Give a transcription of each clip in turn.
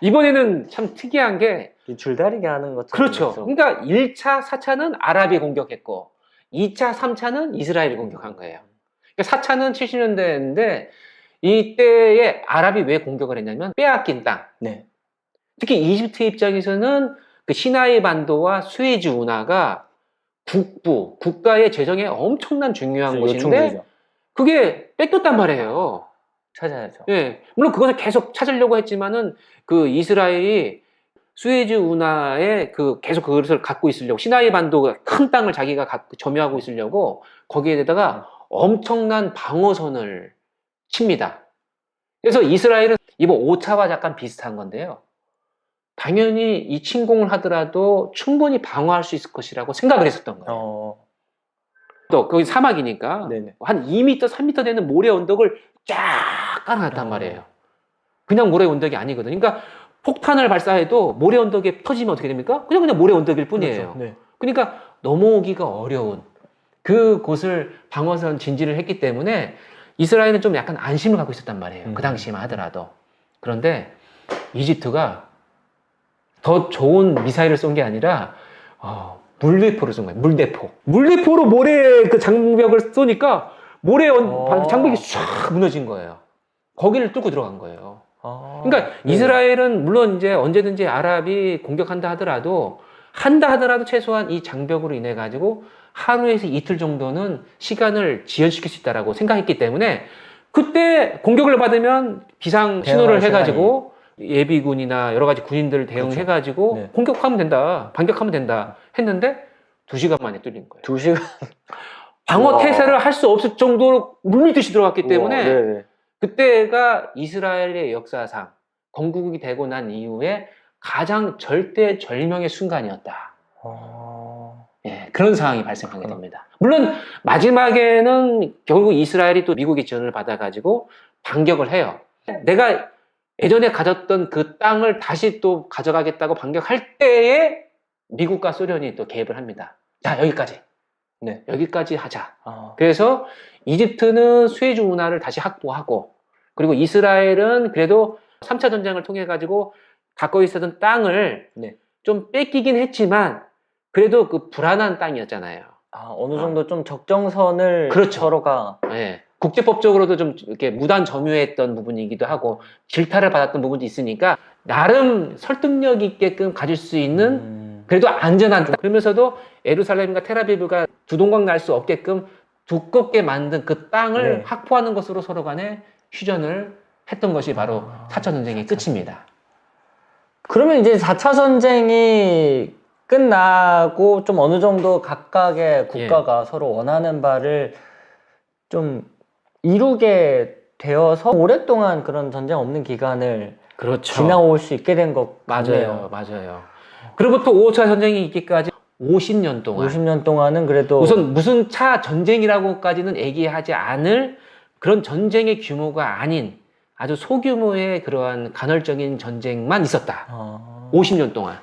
이번에는 참 특이한 게 줄다리기 하는 것처럼. 그렇죠. 그러니까 1차, 4차는 아랍이 공격했고 2차, 3차는 이스라엘이 공격한 거예요. 그러니까 4차는 70년대인데 이때에 아랍이 왜 공격을 했냐면 빼앗긴 땅. 네. 특히 이집트 입장에서는 그 시나이 반도와 수에즈 운하가 국가의 재정에 엄청난 중요한 곳인데 요충지죠. 그게 뺏겼단 말이에요. 찾아야죠. 예. 물론 그것을 계속 찾으려고 했지만은 그 이스라엘이 수에즈 운하에 계속 그것을 갖고 있으려고 시나이 반도 큰 땅을 자기가 점유하고 있으려고 거기에다가 엄청난 방어선을 칩니다. 그래서 이스라엘은 이번 5차와 약간 비슷한 건데요. 당연히 이 침공을 하더라도 충분히 방어할 수 있을 것이라고 생각을 했었던 거예요. 또 거기 사막이니까 네네. 한 2m, 3m 되는 모래 언덕을 쫙 깔아놨단 말이에요. 그냥 모래 언덕이 아니거든요. 그러니까 폭탄을 발사해도 모래 언덕에 터지면 어떻게 됩니까? 그냥 모래 언덕일 뿐이에요. 그렇죠. 네. 그러니까 넘어오기가 어려운 그곳을 방어선 진지를 했기 때문에 이스라엘은 좀 약간 안심을 갖고 있었단 말이에요. 그 당시만 하더라도. 그런데 이집트가 더 좋은 미사일을 쏜 게 아니라 물대포를 쏜 거예요. 물대포로 모래 그 장벽을 쏘니까 모래 장벽이 쫙 무너진 거예요. 거기를 뚫고 들어간 거예요. 그러니까 네. 이스라엘은 물론 이제 언제든지 아랍이 공격한다 하더라도 최소한 이 장벽으로 인해 가지고 하루에서 이틀 정도는 시간을 지연시킬 수 있다라고 생각했기 때문에 그때 공격을 받으면 비상 신호를 해가지고 예비군이나 여러 가지 군인들 대응해가지고 네. 공격하면 된다, 반격하면 된다 했는데 2시간 만에 뚫린 거예요. 2시간. 방어 태세를 할 수 없을 정도로 물밀듯이 들어갔기 때문에 네네. 그때가 이스라엘의 역사상 건국이 되고 난 이후에 가장 절대절명의 순간이었다. 예, 그런 상황이 발생하게 됩니다. 물론 마지막에는 결국 이스라엘이 또 미국의 지원을 받아가지고 반격을 해요. 내가 예전에 가졌던 그 땅을 다시 또 가져가겠다고 반격할 때에 미국과 소련이 또 개입을 합니다. 자, 여기까지. 네. 여기까지 하자. 그래서 이집트는 수에즈 운하를 다시 확보하고 그리고 이스라엘은 그래도 3차 전쟁을 통해 가지고 갖고 있었던 땅을 좀 뺏기긴 했지만 그래도 그 불안한 땅이었잖아요. 어느 정도 좀 적정선을 그렇죠. 서로가 예. 국제법적으로도 좀 이렇게 무단 점유했던 부분이기도 하고 질타를 받았던 부분도 있으니까 나름 설득력 있게끔 가질 수 있는 그래도 안전한 땅. 그러면서도 예루살렘과 텔아비브가 두동강 날 수 없게끔 두껍게 만든 그 땅을 확보하는 것으로 서로 간에 휴전을 했던 것이 바로 4차 전쟁의 끝입니다. 그러면 이제 4차 전쟁이 끝나고 좀 어느 정도 각각의 국가가 서로 원하는 바를 좀 이루게 되어서 오랫동안 그런 전쟁 없는 기간을 지나올 수 있게 된 것 같네요. 맞아요. 그로부터 5차 전쟁이 있기까지 50년 동안 50년 동안은 그래도 우선 무슨 차 전쟁이라고까지는 얘기하지 않을 그런 전쟁의 규모가 아닌 아주 소규모의 그러한 간헐적인 전쟁만 있었다. 50년 동안.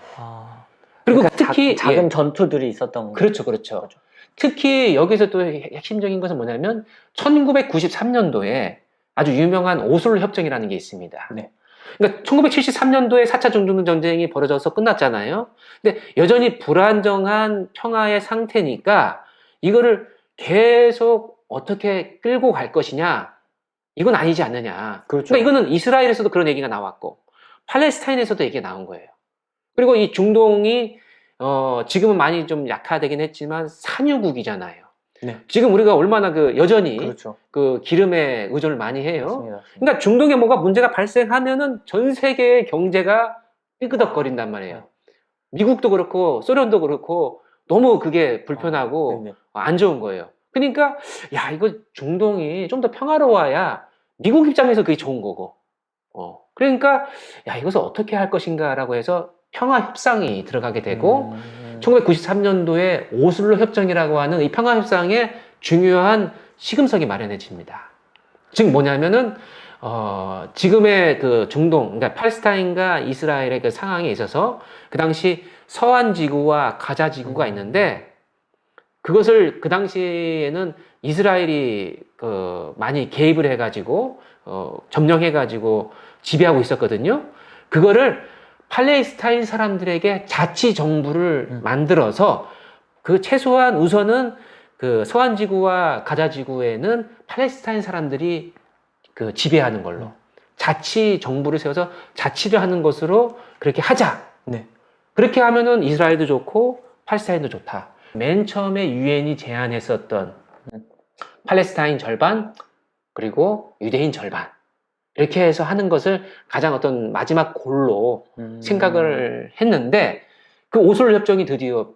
그리고 그러니까 특히 작은 전투들이 있었던 거죠. 그렇죠. 특히 여기서 또 핵심적인 것은 뭐냐면 1993년도에 아주 유명한 오슬로 협정이라는 게 있습니다. 그러니까 1973년도에 4차 중동 전쟁이 벌어져서 끝났잖아요. 근데 여전히 불안정한 평화의 상태니까 이거를 계속 어떻게 끌고 갈 것이냐 이건 아니지 않느냐. 그렇죠. 그러니까 이거는 이스라엘에서도 그런 얘기가 나왔고 팔레스타인에서도 얘기가 나온 거예요. 그리고 이 중동이 지금은 많이 좀 약화되긴 했지만 산유국이잖아요. 지금 우리가 얼마나 여전히 그 기름에 의존을 많이 해요. 맞습니다. 그러니까 중동에 뭐가 문제가 발생하면은 전 세계의 경제가 삐그덕거린단 말이에요. 미국도 그렇고 소련도 그렇고 너무 그게 불편하고 안 좋은 거예요. 그러니까 야 이거 중동이 좀 더 평화로워야 미국 입장에서 그게 좋은 거고. 그러니까 야 이것을 어떻게 할 것인가라고 해서 평화 협상이 들어가게 되고 1993년도에 오슬로 협정이라고 하는 이 평화 협상에 중요한 시금석이 마련해집니다. 즉 뭐냐면은 지금의 그 중동, 그러니까 팔레스타인과 이스라엘의 그 상황에 있어서 그 당시 서한 지구와 가자 지구가 있는데 그것을 그 당시에는 이스라엘이 많이 개입을 해가지고 점령해가지고 지배하고 있었거든요. 그거를 팔레스타인 사람들에게 자치 정부를 만들어서 그 최소한 우선은 그 서한 지구와 가자 지구에는 팔레스타인 사람들이 그 지배하는 걸로 자치 정부를 세워서 자치를 하는 것으로 그렇게 하자. 네. 그렇게 하면은 이스라엘도 좋고 팔레스타인도 좋다. 맨 처음에 유엔이 제안했었던 팔레스타인 절반 그리고 유대인 절반 이렇게 해서 하는 것을 가장 어떤 마지막 골로 생각을 했는데 그 오슬로 협정이 드디어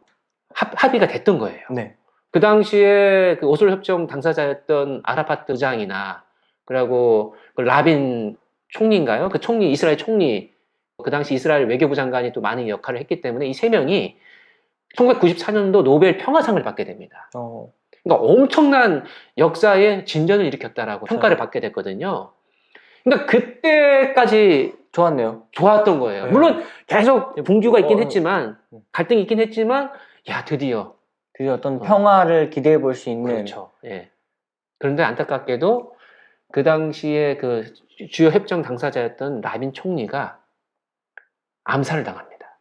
합의가 됐던 거예요. 네. 그 당시에 그 오슬로 협정 당사자였던 아라파트 의장이나 그리고 그 라빈 총리인가요? 그 총리, 이스라엘 총리, 그 당시 이스라엘 외교부 장관이 또 많은 역할을 했기 때문에 이 세 명이 1994년도 노벨 평화상을 받게 됩니다. 그러니까 엄청난 역사의 진전을 일으켰다라고 평가를 받게 됐거든요. 그러니까 그때까지 좋았네요. 좋았던 거예요. 네. 물론 계속 분규가 있긴 했지만, 갈등이 있긴 했지만, 야, 드디어 어떤 평화를 기대해 볼 수 있는. 그렇죠. 예. 그런데 안타깝게도 그 당시에 그 주요 협정 당사자였던 라빈 총리가 암살을 당합니다.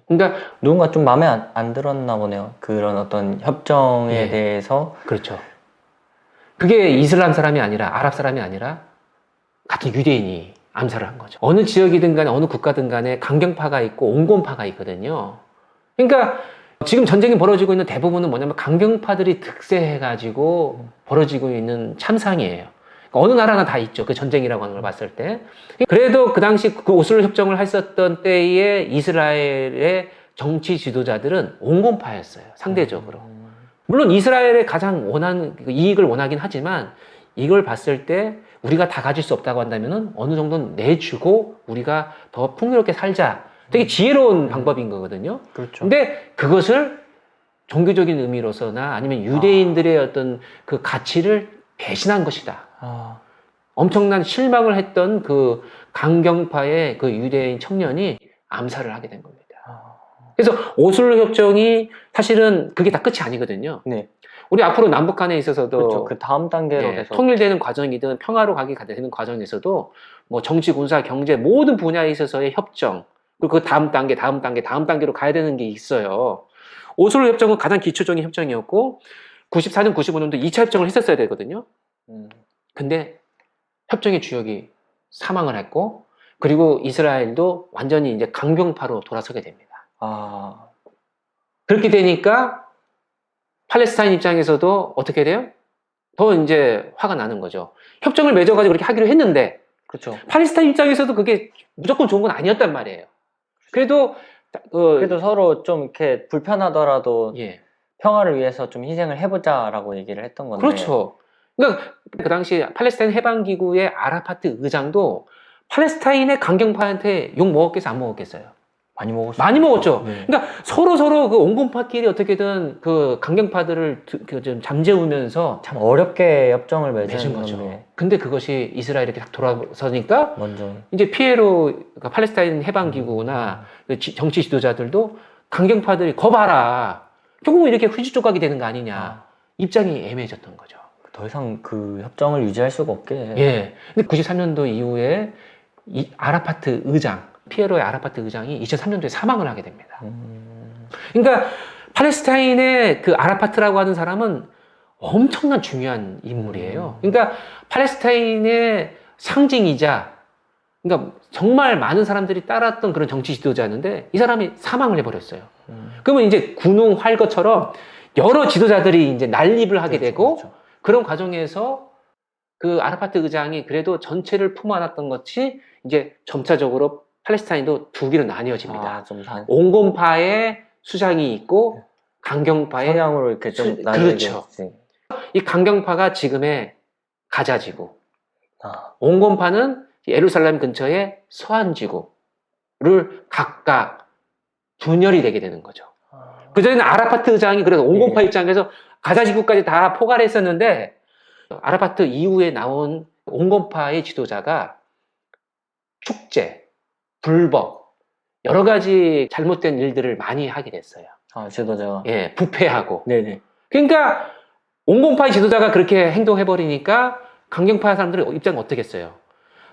그러니까 누군가 좀 마음에 안 들었나 보네요. 그런 어떤 협정에 예. 대해서. 그렇죠. 그게 이슬람 사람이 아니라 아랍 사람이 아니라 같은 유대인이 암살을 한 거죠. 어느 지역이든 간에 어느 국가든 간에 강경파가 있고 온건파가 있거든요. 그러니까 지금 전쟁이 벌어지고 있는 대부분은 뭐냐면 강경파들이 득세해가지고 벌어지고 있는 참상이에요. 그러니까 어느 나라나 다 있죠. 그 전쟁이라고 하는 걸 봤을 때. 그래도 그 당시 그 오슬로 협정을 했었던 때에 이스라엘의 정치 지도자들은 온건파였어요. 상대적으로. 물론 이스라엘의 가장 원하는 이익을 원하긴 하지만 이걸 봤을 때 우리가 다 가질 수 없다고 한다면은 어느 정도는 내주고 우리가 더 풍요롭게 살자. 되게 지혜로운 방법인 거거든요. 그렇죠. 근데 그것을 종교적인 의미로서나 아니면 유대인들의 어떤 그 가치를 배신한 것이다. 엄청난 실망을 했던 그 강경파의 그 유대인 청년이 암살을 하게 된 겁니다. 그래서 오슬로 협정이 사실은 그게 다 끝이 아니거든요. 네. 우리 앞으로 남북한에 있어서도 그렇죠. 그 다음 단계로 예, 계속 통일되는 과정이든 평화로 가게 되는 과정에서도 뭐 정치, 군사, 경제 모든 분야에 있어서의 협정 그리고 그 다음 단계로 가야 되는 게 있어요. 오슬로 협정은 가장 기초적인 협정이었고 94년, 95년도 2차 협정을 했었어야 되거든요. 근데 협정의 주역이 사망을 했고 그리고 이스라엘도 완전히 이제 강경파로 돌아서게 됩니다. 그렇게 되니까 팔레스타인 입장에서도 어떻게 돼요? 더 이제 화가 나는 거죠. 협정을 맺어가지고 그렇게 하기로 했는데 그렇죠. 팔레스타인 입장에서도 그게 무조건 좋은 건 아니었단 말이에요. 그래도 서로 좀 이렇게 불편하더라도 예. 평화를 위해서 좀 희생을 해보자라고 얘기를 했던 건데. 그렇죠. 그러니까 그 당시 팔레스타인 해방기구의 아라파트 의장도 팔레스타인의 강경파한테 욕 먹었겠어요? 안 먹었겠어요? 많이 먹었죠. 네. 그러니까 서로 그 온건파끼리 어떻게든 그 강경파들을 좀 잠재우면서 참 어렵게 협정을 맺은 거죠. 건데. 근데 그것이 이스라엘에 이렇게 딱 돌아서니까 먼저 이제 피에로 그러니까 팔레스타인 해방기구나 그 정치 지도자들도 강경파들이 거봐라. 결국은 이렇게 후지조각이 되는 거 아니냐. 입장이 애매해졌던 거죠. 더 이상 그 협정을 유지할 수가 없게. 예. 근데 93년도 이후에 이 아라파트 의장, 피에로의 아라파트 의장이 2003년도에 사망을 하게 됩니다. 그러니까 팔레스타인의 그 아라파트라고 하는 사람은 엄청난 중요한 인물이에요. 그러니까 팔레스타인의 상징이자 그러니까 정말 많은 사람들이 따랐던 그런 정치 지도자였는데 이 사람이 사망을 해버렸어요. 그러면 이제 군웅 활거처럼 여러 지도자들이 이제 난립을 하게 되고 그런 과정에서 그 아라파트 의장이 그래도 전체를 품어안았던 것이 이제 점차적으로 팔레스타인도 두 개로 나뉘어집니다. 온건파의 수장이 있고 강경파의 성향으로 이렇게 좀 그렇죠. 이 강경파가 지금의 가자지구, 온건파는 예루살렘 근처의 서안지구를 각각 분열이 되게 되는 거죠. 그전에는 아라파트 의장이 그래서 온건파 입장에서 가자지구까지 다 포괄 했었는데 아라파트 이후에 나온 온건파의 지도자가 축제, 불법, 여러 가지 잘못된 일들을 많이 하게 됐어요. 지도자가. 예, 부패하고. 네네. 그러니까 온건파의 지도자가 그렇게 행동해버리니까 강경파 사람들의 입장은 어떻겠어요?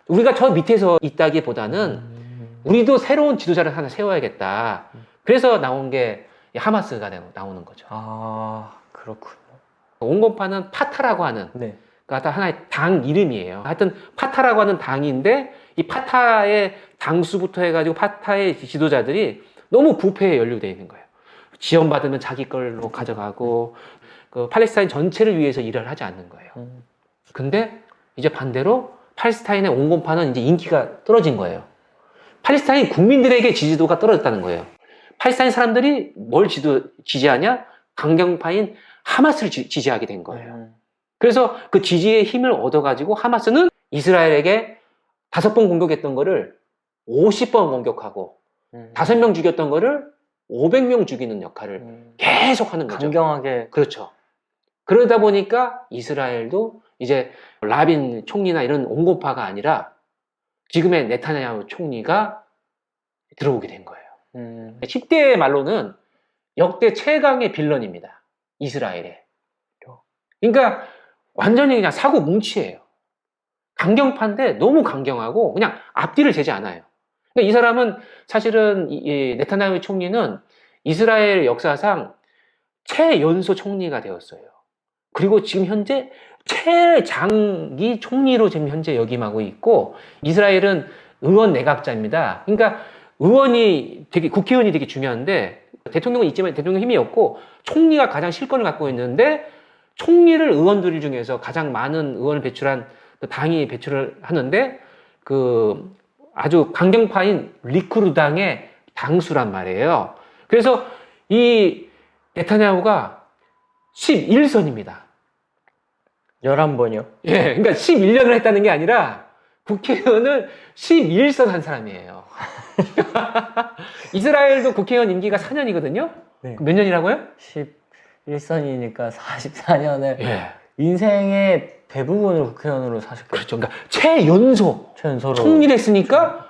우리가 저 밑에서 있다기보다는 우리도 새로운 지도자를 하나 세워야겠다. 그래서 나온 게 하마스가 나오는 거죠. 아, 그렇군요. 온건파는 파타라고 하는 네. 그러니까 하나의 당 이름이에요. 하여튼 파타라고 하는 당인데 이 파타의 당수부터 해가지고 파타의 지도자들이 너무 부패에 연루되어 있는 거예요. 지원받으면 자기 걸로 가져가고 그 팔레스타인 전체를 위해서 일을 하지 않는 거예요. 근데 이제 반대로 팔레스타인의 온건파는 이제 인기가 떨어진 거예요. 팔레스타인 국민들에게 지지도가 떨어졌다는 거예요. 팔레스타인 사람들이 뭘 지지하냐? 강경파인 하마스를 지지하게 된 거예요. 그래서 그 지지의 힘을 얻어가지고 하마스는 이스라엘에게 5번 공격했던 거를 50번 공격하고 5명 죽였던 거를 500명 죽이는 역할을 계속 하는 거죠. 강경하게. 그렇죠. 그러다 보니까 이스라엘도 이제 라빈 총리나 이런 온건파가 아니라 지금의 네타냐후 총리가 들어오게 된 거예요. 10대의 말로는 역대 최강의 빌런입니다. 이스라엘에. 그러니까 완전히 그냥 사고 뭉치예요. 강경파인데 너무 강경하고 그냥 앞뒤를 재지 않아요. 그러니까 이 사람은 사실은 이 네타냐후 총리는 이스라엘 역사상 최연소 총리가 되었어요. 그리고 지금 현재 최장기 총리로 지금 현재 역임하고 있고 이스라엘은 의원 내각제입니다. 그러니까 국회의원이 되게 중요한데 대통령은 있지만 대통령 힘이 없고 총리가 가장 실권을 갖고 있는데 총리를 의원들 중에서 가장 많은 의원을 배출한 그 당이 배출을 하는데 그 아주 강경파인 리쿠르당의 당수란 말이에요. 그래서 이 네타냐후가 11선입니다. 11번이요? 예, 그러니까 11년을 했다는 게 아니라 국회의원을 11선 한 사람이에요. 이스라엘도 국회의원 임기가 4년이거든요? 네. 몇 년이라고요? 11선이니까 44년을 예. 인생의 대부분을 국회의원으로 사셨겠죠. 그렇죠. 그러니까 최연소로 총리를 했으니까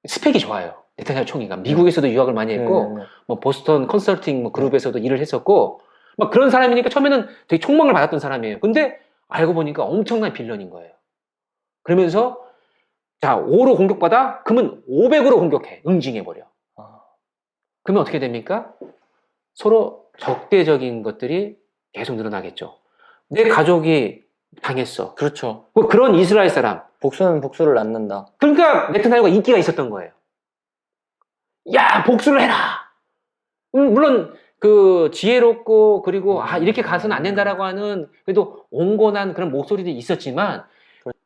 스펙이 좋아요. 네타냐후 총리가 미국에서도 유학을 많이 했고 뭐 보스턴 컨설팅 뭐 그룹에서도 일을 했었고 막 그런 사람이니까 처음에는 되게 촉망을 받았던 사람이에요. 근데 알고 보니까 엄청난 빌런인 거예요. 그러면서 자 5로 공격받아? 그러면 500으로 공격해. 응징해버려. 그러면 어떻게 됩니까? 서로 적대적인 것들이 계속 늘어나겠죠. 내 가족이 당했어. 그렇죠. 그런 이스라엘 사람. 복수는 복수를 낳는다. 그러니까 네타냐후가 인기가 있었던 거예요. 야, 복수를 해라! 물론 그 지혜롭고 그리고 이렇게 가서는 안 된다라고 하는 그래도 온건한 그런 목소리도 있었지만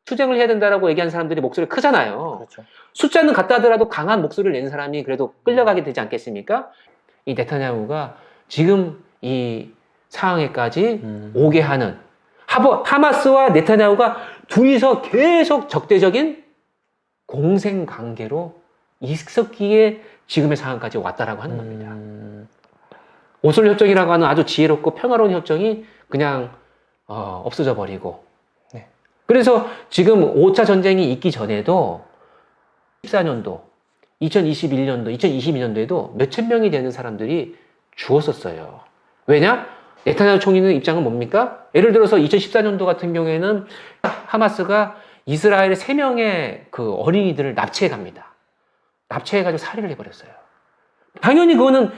투쟁을 해야 된다라고 얘기하는 사람들이 목소리가 크잖아요. 그렇죠. 숫자는 같다 하더라도 강한 목소리를 내는 사람이 그래도 끌려가게 되지 않겠습니까? 이 네타냐후가 지금 이 상황에까지 오게 하는 하마스와 네타냐후가 둘이서 계속 적대적인 공생 관계로 있었기에 지금의 상황까지 왔다라고 하는 겁니다. 오슬 협정이라고 하는 아주 지혜롭고 평화로운 협정이 그냥 없어져 버리고 네. 그래서 지금 5차 전쟁이 있기 전에도 14년도, 2021년도, 2022년도에도 몇천 명이 되는 사람들이 죽었었어요. 왜냐? 네타냐후 총리는 입장은 뭡니까? 예를 들어서 2014년도 같은 경우에는 하마스가 이스라엘의 3명의 그 어린이들을 납치해 갑니다. 납치해가지고 살해를 해버렸어요. 당연히 그거는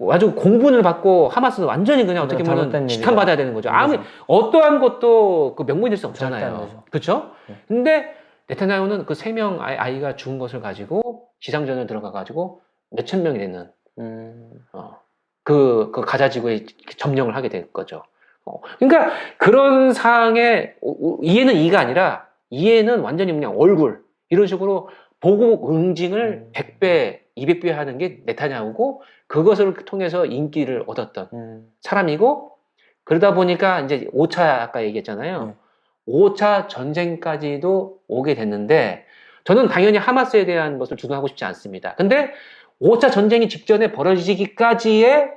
아주 공분을 받고 하마스는 완전히 그냥 어떻게 보면 지탄받아야 되는 거죠. 어떠한 것도 그 명분이 될 수 없잖아요. 그렇죠? 근데 네타냐후는 그 3명 아이가 죽은 것을 가지고 지상전을 들어가가지고 몇천 명이 되는 그 가자지구에 점령을 하게 된 거죠. 그러니까 그런 상황에 이해는 이가 아니라 이해는 완전히 그냥 얼굴 이런 식으로 보복 응징을 100배, 200배 하는 게 네타냐후고 그것을 통해서 인기를 얻었던 사람이고 그러다 보니까 이제 5차 아까 얘기했잖아요. 5차 전쟁까지도 오게 됐는데 저는 당연히 하마스에 대한 것을 주도하고 싶지 않습니다. 근데 5차 전쟁이 직전에 벌어지기까지의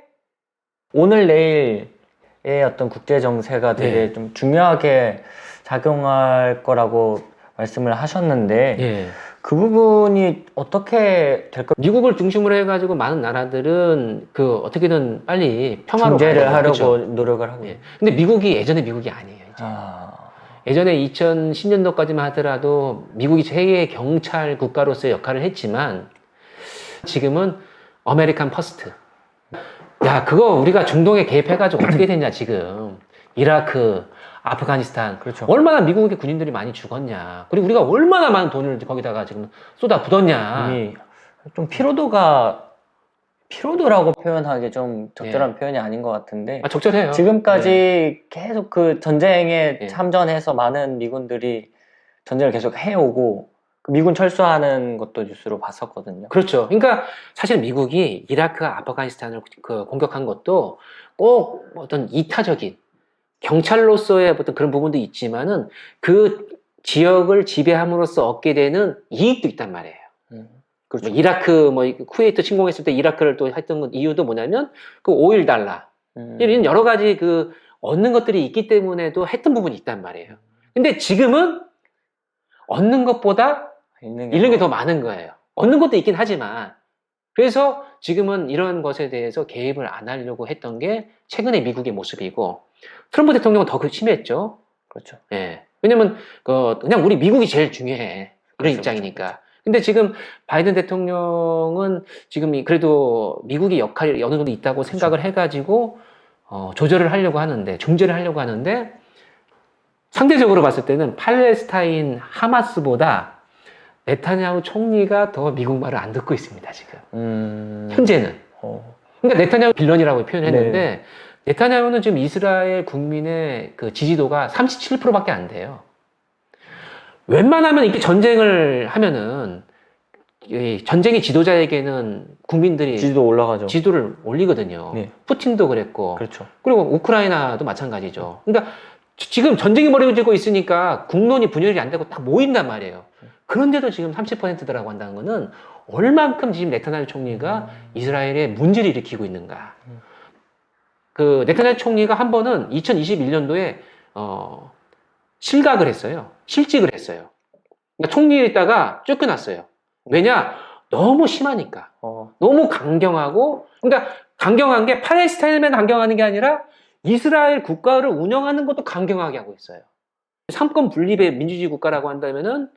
오늘 내일의 어떤 국제 정세가 되게 좀 중요하게 작용할 거라고 말씀을 하셨는데 그 부분이 어떻게 될까? 미국을 중심으로 해가지고 많은 나라들은 그 어떻게든 빨리 평화로 중재를 하려고 그렇죠? 노력을 하고. 근데 미국이 예전의 미국이 아니에요. 이제. 예전에 2010년도까지만 하더라도 미국이 세계 경찰 국가로서의 역할을 했지만 지금은 아메리칸 퍼스트. 야, 그거 우리가 중동에 개입해가지고 어떻게 됐냐, 지금. 이라크, 아프가니스탄. 그렇죠. 얼마나 미국의 군인들이 많이 죽었냐. 그리고 우리가 얼마나 많은 돈을 거기다가 지금 쏟아붓었냐. 이미 좀 피로도라고 표현하기 좀 적절한 표현이 아닌 것 같은데. 아, 적절해요. 지금까지 계속 그 전쟁에 예. 참전해서 많은 미군들이 전쟁을 계속 해오고 그 미군 철수하는 것도 뉴스로 봤었거든요. 그렇죠. 그러니까 사실 미국이 이라크와 아프가니스탄을 공격한 것도 꼭 어떤 이타적인 경찰로서의 어떤 그런 부분도 있지만은 그 지역을 지배함으로써 얻게 되는 이익도 있단 말이에요. 그렇죠. 뭐 이라크, 뭐 쿠웨이트 침공했을 때 이라크를 또 했던 이유도 뭐냐면 그 오일 달러 이런 여러 가지 그 얻는 것들이 있기 때문에도 했던 부분이 있단 말이에요. 근데 지금은 얻는 것보다 잃는 게 더 많은 거예요. 얻는 것도 있긴 하지만 그래서 지금은 이런 것에 대해서 개입을 안 하려고 했던 게 최근의 미국의 모습이고 트럼프 대통령은 더 심했죠. 그렇죠. 예. 왜냐면 그냥 우리 미국이 제일 중요해. 이런 그렇죠, 입장이니까. 그렇죠. 근데 지금 바이든 대통령은 지금 그래도 미국의 역할이 어느 정도 있다고 생각을 해가지고 조절을 하려고 하는데 중재를 하려고 하는데 상대적으로 봤을 때는 팔레스타인 하마스보다 네타냐후 총리가 더 미국 말을 안 듣고 있습니다, 지금. 현재는. 그러니까 네타냐후 빌런이라고 표현했는데, 네. 네타냐후는 지금 이스라엘 국민의 그 지지도가 37%밖에 안 돼요. 웬만하면 이렇게 전쟁을 하면은, 이 전쟁의 지도자에게는 국민들이 지지도 올라가죠. 지지도를 올리거든요. 네. 푸틴도 그랬고. 그렇죠. 그리고 우크라이나도 마찬가지죠. 그러니까 지금 전쟁이 벌어지고 있으니까 국론이 분열이 안 되고 딱 모인단 말이에요. 그런데도 지금 30%더라고 한다는 거는 얼만큼 지금 네타냐후 총리가 이스라엘에 문제를 일으키고 있는가. 그 네타냐후 총리가 한 번은 2021년도에 실각을 했어요. 실직을 했어요. 그러니까 총리에 있다가 쫓겨났어요. 왜냐? 너무 심하니까. 너무 강경하고, 그러니까 강경한 게 팔레스타인만 강경하는 게 아니라 이스라엘 국가를 운영하는 것도 강경하게 하고 있어요. 삼권 분립의 민주주의 국가라고 한다면은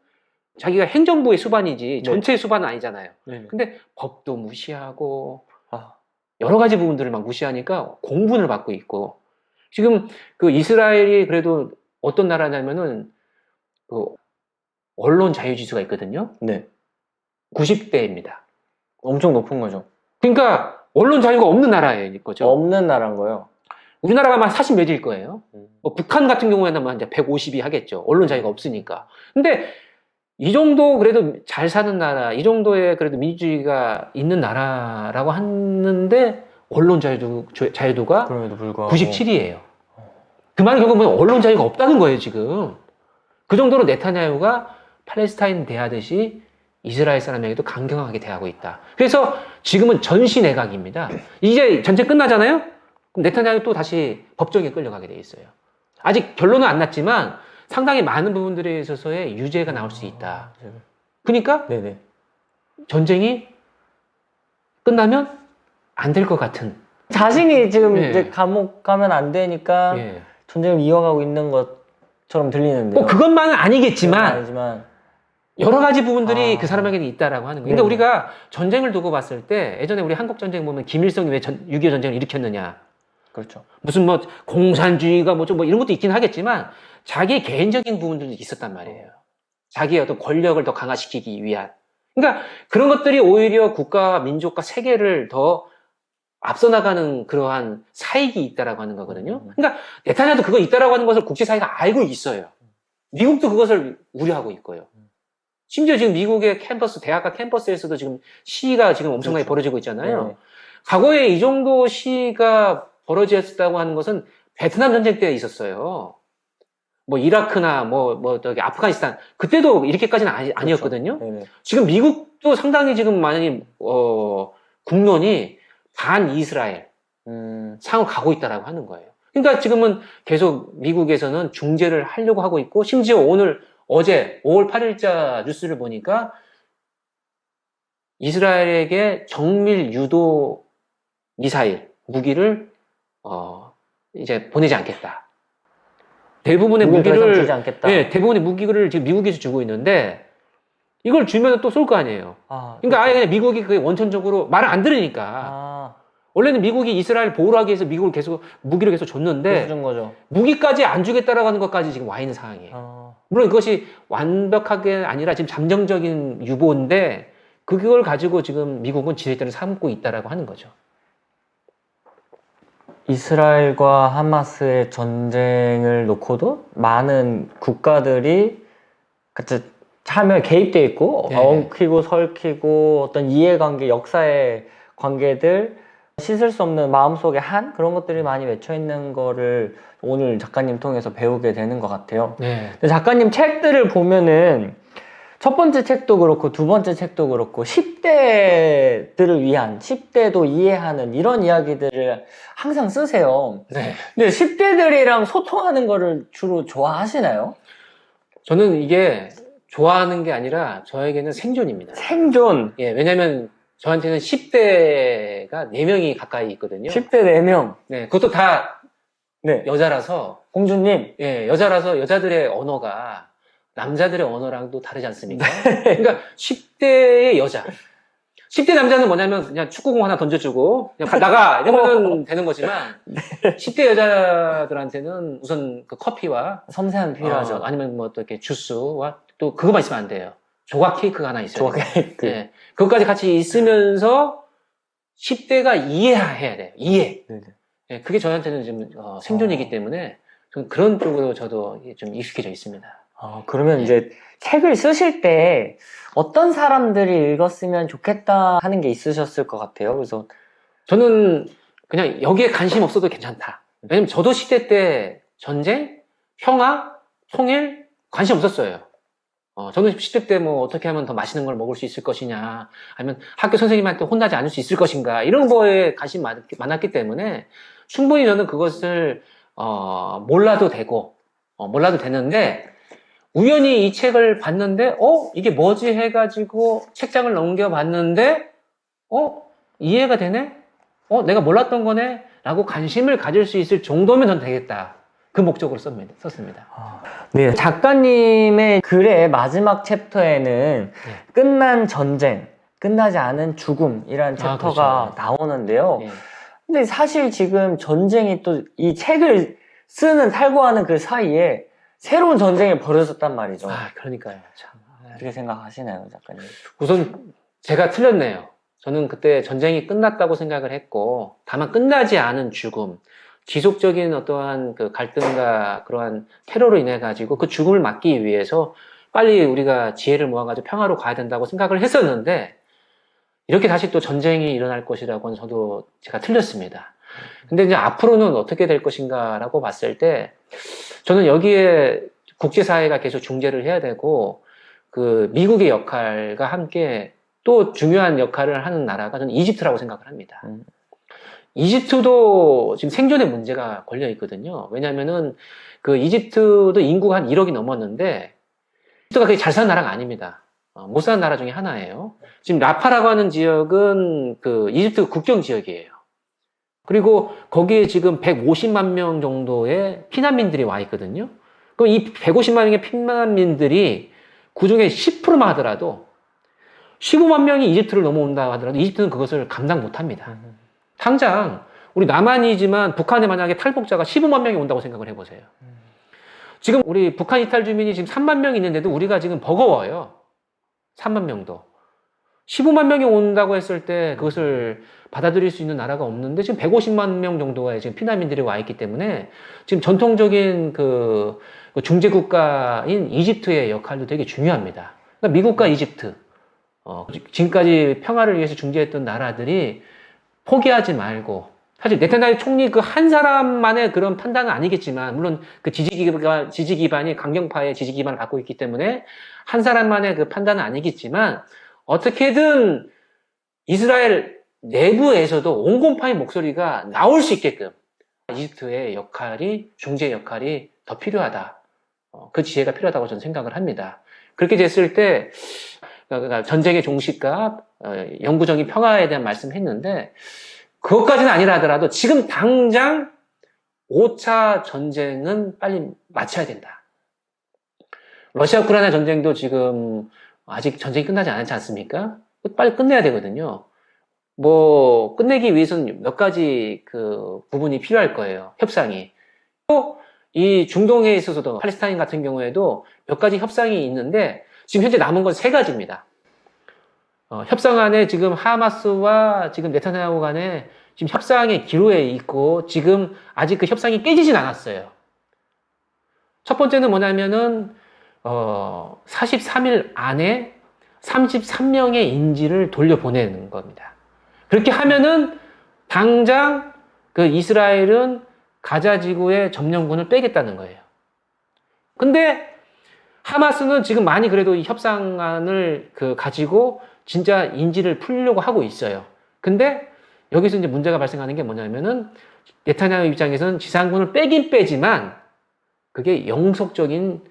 자기가 행정부의 수반이지 전체의 수반은 아니잖아요. 네. 근데 법도 무시하고 여러 가지 부분들을 막 무시하니까 공분을 받고 있고 지금 그 이스라엘이 그래도 어떤 나라냐면은 그 언론 자유 지수가 있거든요. 네. 90대입니다. 엄청 높은 거죠. 그러니까 언론 자유가 없는 나라예요, 거죠. 없는 나라인 거예요. 우리나라가 아마 40 몇일 거예요. 뭐 북한 같은 경우에는 뭐 이제 150이 하겠죠. 언론 자유가 없으니까. 근데 이 정도 그래도 잘 사는 나라, 이 정도의 그래도 민주주의가 있는 나라라고 하는데 언론 자유도가 그럼에도 불구하고 97이에요. 그 말은 결국 뭐 언론 자유가 없다는 거예요, 지금. 그 정도로 네타냐후가 팔레스타인 대하듯이 이스라엘 사람에게도 강경하게 대하고 있다. 그래서 지금은 전시 내각입니다. 이제 전쟁 끝나잖아요? 그럼 네타냐후 또 다시 법정에 끌려가게 돼 있어요. 아직 결론은 안 났지만 상당히 많은 부분들에 있어서의 유죄가 나올 수 있다. 그러니까 네네. 전쟁이 끝나면 안 될 것 같은. 자신이 지금 네. 이제 감옥 가면 안 되니까 예. 전쟁을 이어가고 있는 것처럼 들리는데요. 뭐 그것만은 아니겠지만 아니지만 여러 가지 부분들이 그 사람에게는 있다라고 하는 거예요. 그러니까 네. 우리가 전쟁을 두고 봤을 때 예전에 우리 한국 전쟁 보면 김일성이 왜 6.25 전쟁을 일으켰느냐. 그렇죠. 무슨 뭐 공산주의가 뭐 좀 뭐 이런 것도 있긴 하겠지만 자기의 개인적인 부분들도 있었단 말이에요. 자기의 어떤 권력을 더 강화시키기 위한. 그러니까 그런 것들이 오히려 국가와 민족과 세계를 더 앞서 나가는 그러한 사익이 있다라고 하는 거거든요. 그러니까 네타냐후도 그거 있다라고 하는 것을 국제사회가 알고 있어요. 미국도 그것을 우려하고 있고요. 심지어 지금 미국의 캠퍼스, 대학가 캠퍼스에서도 지금 시위가 지금 엄청나게 그렇죠. 벌어지고 있잖아요. 네. 과거에 이 정도 시위가 벌어졌다고 하는 것은 베트남 전쟁 때 있었어요. 뭐 이라크나 저기 아프가니스탄 그때도 이렇게까지는 아니었거든요. 네네. 지금 미국도 상당히 지금 많이 국론이 반 이스라엘 상을 가고 있다라고 하는 거예요. 그러니까 지금은 계속 미국에서는 중재를 하려고 하고 있고 심지어 어제 5월 8일자 뉴스를 보니까 이스라엘에게 정밀 유도 미사일 무기를 이제 보내지 않겠다. 무기를 더 이상 무기를 주지 않겠다. 예, 대부분의 무기를 지금 미국에서 주고 있는데 이걸 주면 또 쏠 거 아니에요. 그러니까 아예 그냥 미국이 그 원천적으로 말을 안 들으니까. 원래는 미국이 이스라엘 보호를 하기 위해서 미국을 계속 무기를 계속 줬는데 준 거죠. 무기까지 안 주겠다라고 하는 것까지 지금 와 있는 상황이에요. 물론 그것이 완벽하게 아니라 지금 잠정적인 유보인데 그걸 가지고 지금 미국은 지렛대를 삼고 있다라고 하는 거죠. 이스라엘과 하마스의 전쟁을 놓고도 많은 국가들이 같이 참여 개입돼 있고 네. 엉키고 설키고 어떤 이해관계, 역사의 관계들 씻을 수 없는 마음속에 한 그런 것들이 많이 맺혀 있는 거를 오늘 작가님 통해서 배우게 되는 것 같아요. 네. 근데 작가님 책들을 보면은 첫 번째 책도 그렇고 두 번째 책도 그렇고 10대들을 위한 10대도 이해하는 이런 이야기들을 항상 쓰세요. 네. 근데 10대들이랑 소통하는 거를 주로 좋아하시나요? 저는 이게 좋아하는 게 아니라 저에게는 생존입니다. 생존. 예, 왜냐면 저한테는 10대가 4명이 가까이 있거든요. 10대 4명. 네, 그것도 다 네. 여자라서, 공주님. 예, 여자라서 여자들의 언어가 남자들의 언어랑도 다르지 않습니까? 그러니까 10대의 여자. 10대 남자는 뭐냐면 그냥 축구공 하나 던져주고 그냥 나가 이러면 되는 거지만 10대 여자들한테는 우선 그 커피와 섬세함이 필요하죠. 아니면 뭐 또 이렇게 주스와 또 그거만 있으면 안 돼요. 조각 케이크가 하나 있어요. 조각 케이크. 예, 그것까지 같이 있으면서 10대가 이해해야 돼요. 이해. 네네. 예, 그게 저한테는 지금 생존이기 때문에 좀 그런 쪽으로 저도 좀 익숙해져 있습니다. 그러면 이제 책을 쓰실 때 어떤 사람들이 읽었으면 좋겠다 하는 게 있으셨을 것 같아요. 그래서 저는 그냥 여기에 관심 없어도 괜찮다. 왜냐면 저도 10대 때 전쟁, 평화, 통일 관심 없었어요. 저는 10대 때 뭐 어떻게 하면 더 맛있는 걸 먹을 수 있을 것이냐, 아니면 학교 선생님한테 혼나지 않을 수 있을 것인가, 이런 거에 관심이 많았기 때문에 충분히 저는 그것을, 몰라도 되고, 몰라도 되는데, 우연히 이 책을 봤는데, 이게 뭐지 해가지고 책장을 넘겨봤는데, 이해가 되네? 내가 몰랐던 거네? 라고 관심을 가질 수 있을 정도면 전 되겠다. 그 목적으로 썼습니다. 네, 작가님의 글의 마지막 챕터에는 끝난 전쟁, 끝나지 않은 죽음이라는 챕터가 그렇죠. 나오는데요. 예. 근데 사실 지금 전쟁이 또 이 책을 쓰는 탈고하는 그 사이에 새로운 전쟁이 벌어졌단 말이죠. 그러니까요. 참. 어떻게 생각하시나요, 작가님? 우선 제가 틀렸네요. 저는 그때 전쟁이 끝났다고 생각을 했고, 다만 끝나지 않은 죽음, 지속적인 어떠한 그 갈등과 그러한 테러로 인해 가지고 그 죽음을 막기 위해서 빨리 우리가 지혜를 모아가지고 평화로 가야 된다고 생각을 했었는데, 이렇게 다시 또 전쟁이 일어날 것이라고는 제가 틀렸습니다. 근데 이제 앞으로는 어떻게 될 것인가라고 봤을 때, 저는 여기에 국제사회가 계속 중재를 해야 되고, 그 미국의 역할과 함께 또 중요한 역할을 하는 나라가 저는 이집트라고 생각을 합니다. 이집트도 지금 생존의 문제가 걸려 있거든요. 왜냐면은 그 이집트도 인구가 한 1억이 넘었는데, 이집트가 그렇게 잘 사는 나라가 아닙니다. 못 사는 나라 중에 하나예요. 지금 라파라고 하는 지역은 그 이집트 국경 지역이에요. 그리고 거기에 지금 150만 명 정도의 피난민들이 와 있거든요. 그럼 이 150만 명의 피난민들이 그 중에 10%만 하더라도 15만 명이 이집트를 넘어온다 하더라도 이집트는 그것을 감당 못 합니다. 당장 우리 남한이지만 북한에 만약에 탈북자가 15만 명이 온다고 생각을 해보세요. 지금 우리 북한 이탈 주민이 지금 3만 명이 있는데도 우리가 지금 버거워요. 3만 명도. 15만 명이 온다고 했을 때 그것을 받아들일 수 있는 나라가 없는데 지금 150만 명 정도의 지금 피난민들이 와 있기 때문에 지금 전통적인 그 중재 국가인 이집트의 역할도 되게 중요합니다. 그러니까 미국과 이집트, 지금까지 평화를 위해서 중재했던 나라들이 포기하지 말고, 사실 네타냐후 총리 그 한 사람만의 그런 판단은 아니겠지만, 물론 그 지지 기반이 강경파의 지지 기반을 갖고 있기 때문에 한 사람만의 그 판단은 아니겠지만, 어떻게든 이스라엘 내부에서도 온건파의 목소리가 나올 수 있게끔 이집트의 중재 역할이 더 필요하다. 그 지혜가 필요하다고 저는 생각을 합니다. 그렇게 됐을 때, 그러니까 전쟁의 종식과 영구적인 평화에 대한 말씀을 했는데, 그것까지는 아니라 하더라도 지금 당장 5차 전쟁은 빨리 마쳐야 된다. 러시아 우크라이나 전쟁도 지금 아직 전쟁이 끝나지 않았지 않습니까? 빨리 끝내야 되거든요. 뭐 끝내기 위해서는 몇 가지 그 부분이 필요할 거예요. 협상이. 또 이 중동에 있어서도 팔레스타인 같은 경우에도 몇 가지 협상이 있는데 지금 현재 남은 건 3가지입니다. 협상안에 지금 하마스와 지금 네타냐후 간에 지금 협상의 기로에 있고 지금 아직 그 협상이 깨지진 않았어요. 첫 번째는 뭐냐면은 43일 안에 33명의 인질을 돌려보내는 겁니다. 그렇게 하면은 당장 그 이스라엘은 가자 지구의 점령군을 빼겠다는 거예요. 근데 하마스는 지금 많이 그래도 이 협상안을 가지고 진짜 인질을 풀려고 하고 있어요. 근데 여기서 이제 문제가 발생하는 게 뭐냐면은 네타냐후 입장에서는 지상군을 빼긴 빼지만 그게 영속적인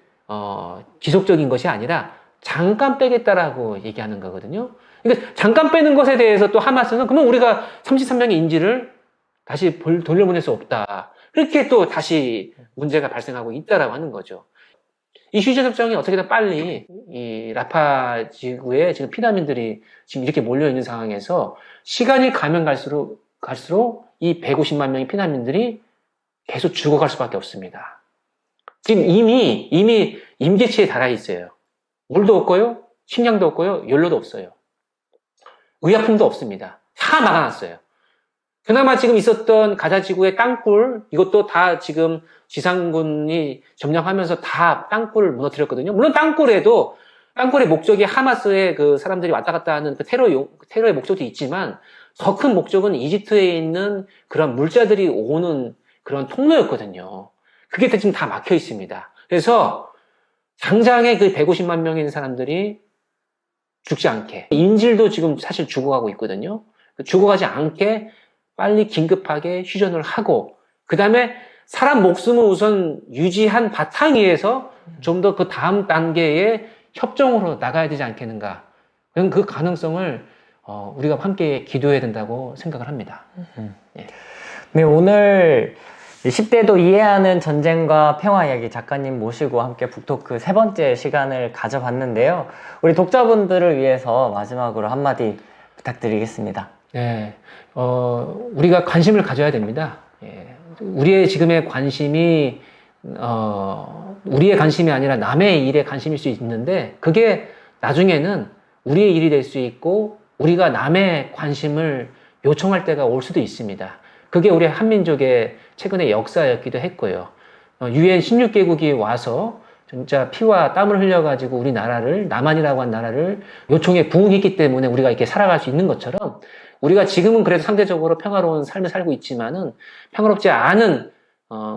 지속적인 것이 아니라 잠깐 빼겠다라고 얘기하는 거거든요. 그러니까 잠깐 빼는 것에 대해서 또 하마스는 그러면 우리가 33명의 인질을 다시 돌려보낼 수 없다. 그렇게 또 다시 문제가 발생하고 있다라고 하는 거죠. 이 휴전협정이 어떻게든 빨리 이 라파 지구에 지금 피난민들이 지금 이렇게 몰려있는 상황에서 시간이 가면 갈수록 이 150만 명의 피난민들이 계속 죽어갈 수밖에 없습니다. 지금 이미 임계치에 달아 있어요. 물도 없고요, 식량도 없고요, 연료도 없어요. 의약품도 없습니다. 다 막아놨어요. 그나마 지금 있었던 가자 지구의 땅굴, 이것도 다 지금 지상군이 점령하면서 다 땅굴을 무너뜨렸거든요. 물론 땅굴의 목적이 하마스의 그 사람들이 왔다 갔다 하는 그 테러의 목적도 있지만 더 큰 목적은 이집트에 있는 그런 물자들이 오는 그런 통로였거든요. 그게 지금 다 막혀 있습니다. 그래서 당장에 그 150만 명의 사람들이 죽지 않게, 인질도 지금 사실 죽어가고 있거든요. 죽어가지 않게 빨리 긴급하게 휴전을 하고, 그 다음에 사람 목숨을 우선 유지한 바탕위에서 좀 더 그 다음 단계의 협정으로 나가야 되지 않겠는가. 그 가능성을 우리가 함께 기도해야 된다고 생각을 합니다. 예. 네, 오늘 10대도 이해하는 전쟁과 평화 이야기 작가님 모시고 함께 북토크 3번째 시간을 가져봤는데요. 우리 독자분들을 위해서 마지막으로 한마디 부탁드리겠습니다. 네, 우리가 관심을 가져야 됩니다. 예. 우리의 지금의 관심이, 우리의 관심이 아니라 남의 일에 관심일 수 있는데, 그게 나중에는 우리의 일이 될 수 있고, 우리가 남의 관심을 요청할 때가 올 수도 있습니다. 그게 우리 한민족의 최근의 역사였기도 했고요. UN 16개국이 와서 진짜 피와 땀을 흘려가지고 우리 나라를, 남한이라고 한 나라를 요청에 부응했기 때문에 우리가 이렇게 살아갈 수 있는 것처럼, 우리가 지금은 그래도 상대적으로 평화로운 삶을 살고 있지만은 평화롭지 않은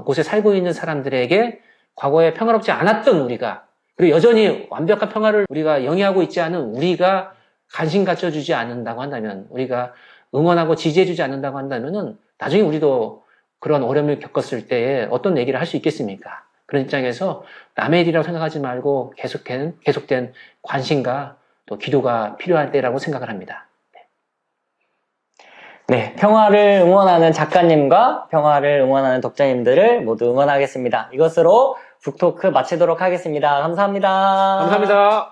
곳에 살고 있는 사람들에게 과거에 평화롭지 않았던 우리가, 그리고 여전히 완벽한 평화를 우리가 영위하고 있지 않은 우리가 관심 가져주지 않는다고 한다면, 우리가 응원하고 지지해주지 않는다고 한다면은 나중에 우리도 그런 어려움을 겪었을 때에 어떤 얘기를 할 수 있겠습니까? 그런 입장에서 남의 일이라고 생각하지 말고 계속된 관심과 또 기도가 필요할 때라고 생각을 합니다. 네, 평화를 응원하는 작가님과 평화를 응원하는 독자님들을 모두 응원하겠습니다. 이것으로 북토크 마치도록 하겠습니다. 감사합니다. 감사합니다.